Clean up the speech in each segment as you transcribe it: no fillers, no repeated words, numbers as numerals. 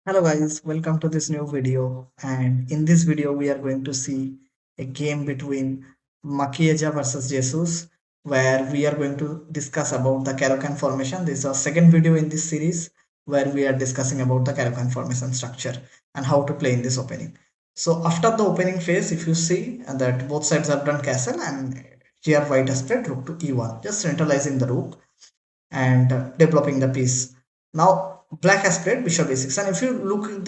Hello guys, welcome to this new video, and in this video we are going to see a game between Makieja versus Jesus, where we are going to discuss about the Caro-Kann formation. This is our second video in this series where we are discussing about the Caro-Kann formation structure and how to play in this opening. So after the opening phase, if you see that both sides have done castle, and here white has played rook to e1, just centralizing the rook and developing the piece. Now black has played bishop a6, and if you look at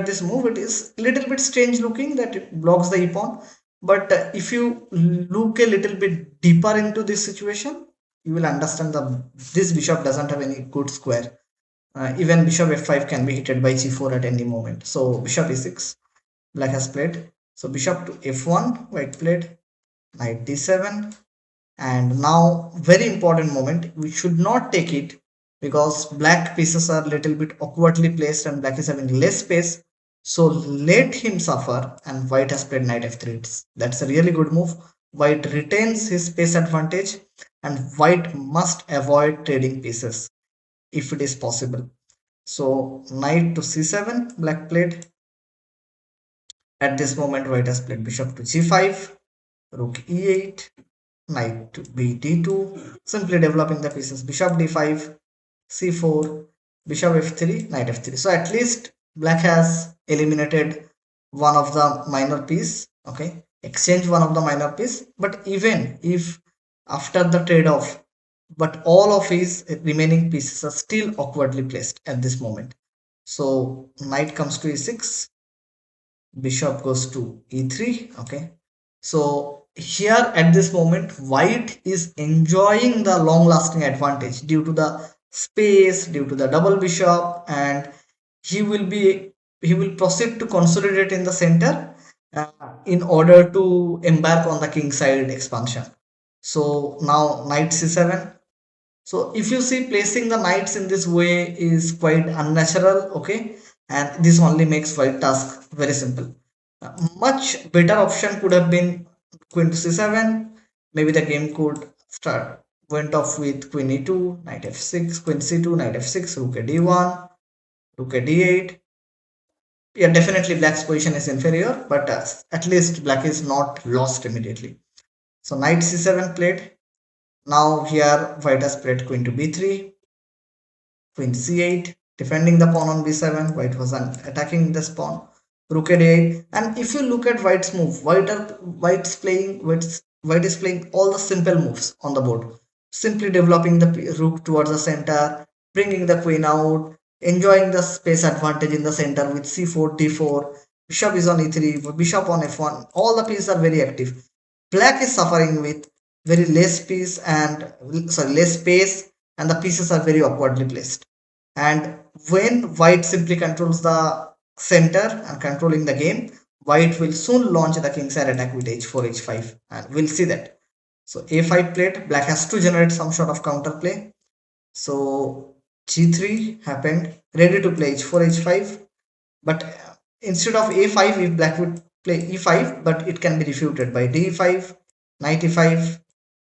this move, it is a little bit strange looking that it blocks the e pawn. But if you look a little bit deeper into this situation, you will understand that this bishop doesn't have any good square. Even bishop f5 can be hit by g4 at any moment. So bishop e6, black has played. So bishop to f1, white played knight d7, and now very important moment, we should not take it because black pieces are little bit awkwardly placed and black is having less space. So let him suffer, and white has played knight f3. That's a really good move. White retains his space advantage, and white must avoid trading pieces if it is possible. So knight to c7, black played. At this moment white has played bishop to g5, rook e8, knight to b d2, simply developing the pieces. Bishop d5, c4, bishop f3, knight f3. So at least black has eliminated one of the minor piece. Okay, exchange one of the minor piece. But even if after the trade-off, but all of his remaining pieces are still awkwardly placed at this moment. So knight comes to e6, bishop goes to e3. Okay, so here at this moment white is enjoying the long lasting advantage due to the space, due to the double bishop, and he will be he will proceed to consolidate in the center in order to embark on the king side expansion. So now knight c7. So if you see, placing the knights in this way is quite unnatural. Okay, and this only makes white task very simple. Much better option could have been queen to c7. Maybe the game could start went off with queen e2, knight f6, queen c2, knight f6, rook a d1, rook a d8. Yeah, definitely black's position is inferior, but at least black is not lost immediately. So knight c7 played. Now here white has played queen to b3, queen c8, defending the pawn on b7. White was attacking this pawn. Rook at a8. And if you look at white's move, white is playing all the simple moves on the board, simply developing the rook towards the center, bringing the queen out, enjoying the space advantage in the center with c4, d4. Bishop is on e3, bishop on f1. All the pieces are very active. Black is suffering with very less piece and less space, and the pieces are very awkwardly placed. And when white simply controls the center and controlling the game, white will soon launch the kingside attack with h4, h5, and we'll see that. So a5 played, black has to generate some sort of counterplay. So g3 happened, ready to play h4, h5, but instead of a5, if black would play e5, but it can be refuted by d5, knight e5,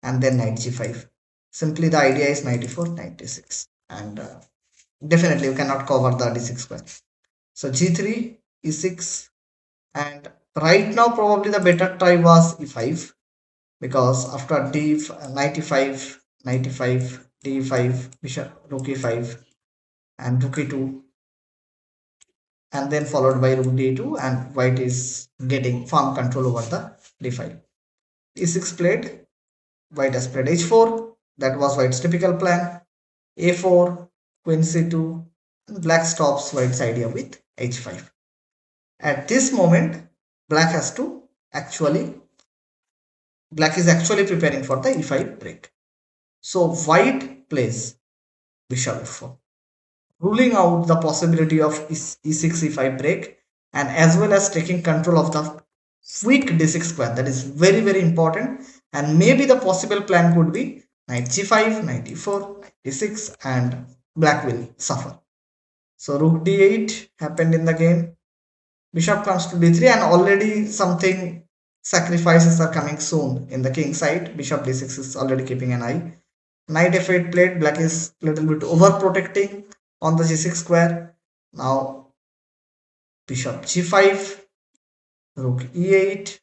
and then knight g5. Simply the idea is knight e4, knight d6, and definitely you cannot cover the d6 square. So g3, e6, and right now probably the better try was e5, because after d knight e5, knight e5, d5, bishop, rook e5, and rook e2, and then followed by rook d2, and white is getting firm control over the d5. e6 played, white has played h4. That was white's typical plan. a4, queen c2, and black stops white's idea with h5. At this moment, black has to actually, black is actually preparing for the e5 break. So white plays bishop f4, ruling out the possibility of e6 e5 break, and as well as taking control of the weak d6 square. That is very very important, and maybe the possible plan could be knight g5, knight e4, knight d6, and black will suffer. So rook d8 happened in the game. Bishop comes to d3, and already something sacrifices are coming soon in the king side. Bishop d6 is already keeping an eye. Knight f8 played, black is little bit overprotecting on the g6 square. Now bishop g5, rook e8.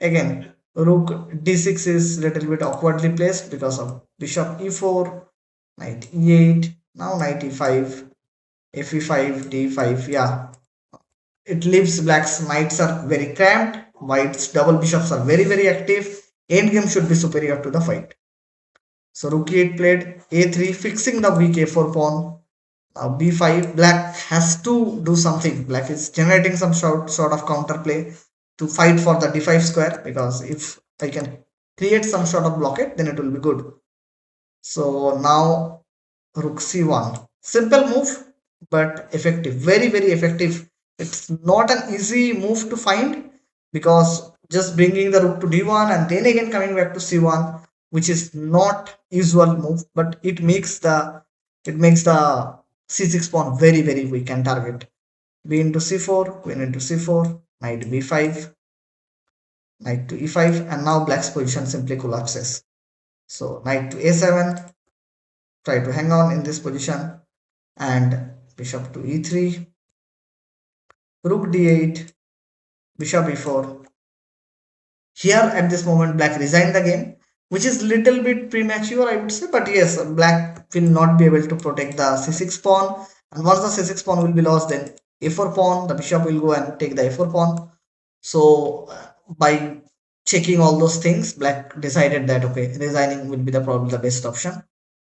Again, rook d6 is little bit awkwardly placed because of bishop e4, knight e8, now knight e5, fe5, d5. Yeah, it leaves black's knights are very cramped, white's double bishops are very active. Endgame should be superior to the fight. So rook e8 played, a3, fixing the weak a4 pawn. Now b5, black has to do something. Black is generating some sort of counterplay to fight for the d5 square, because if I can create some sort of blockade, then it will be good. So now rook c1, simple move but effective, very effective. It's not an easy move to find, because just bringing the rook to d1 and then again coming back to c1, which is not usual move, but it makes the c6 pawn very weak and target. B into c4, queen into c4, knight b5, knight to e5, and now black's position simply collapses. So knight to a7, try to hang on in this position, and bishop to e3, rook d8, bishop e4. Here at this moment black resigned the game, which is little bit premature, I would say, but yes, black will not be able to protect the c6 pawn, and once the c6 pawn will be lost, then a4 pawn, the bishop will go and take the a4 pawn. So by checking all those things, black decided that okay, resigning will be probably the best option.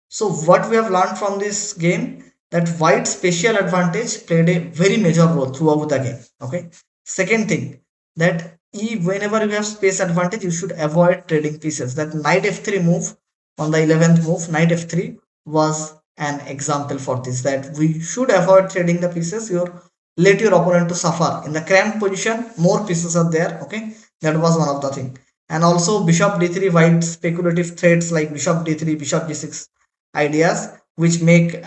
So what we have learned from this game, that white's spatial advantage played a very major role throughout the game. Okay. Second thing, that whenever you have space advantage, you should avoid trading pieces. That knight f3 move on the 11th move, knight f3 was an example for this. That we should avoid trading the pieces. Let your opponent to suffer in the cramped position. More pieces are there. Okay, that was one of the thing. And also bishop d3, white speculative threats like bishop d3, bishop g6 ideas, which make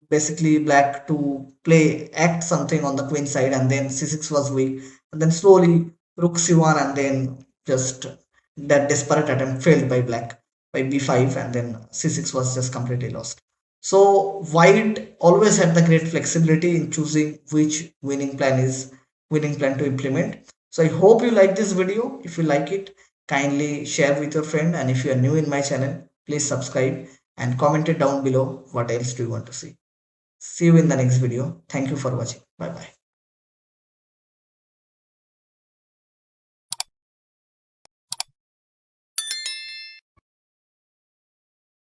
basically black to act something on the queen side, and then c6 was weak, and then slowly rook c1, and then just that desperate attempt failed by black by b5, and then c6 was just completely lost. So white always had the great flexibility in choosing which winning plan to implement. So I hope you like this video. If you like it, kindly share with your friend, and if you are new in my channel, please subscribe and comment it down below what else do you want to see. See you in the next video. Thank you for watching. Bye bye.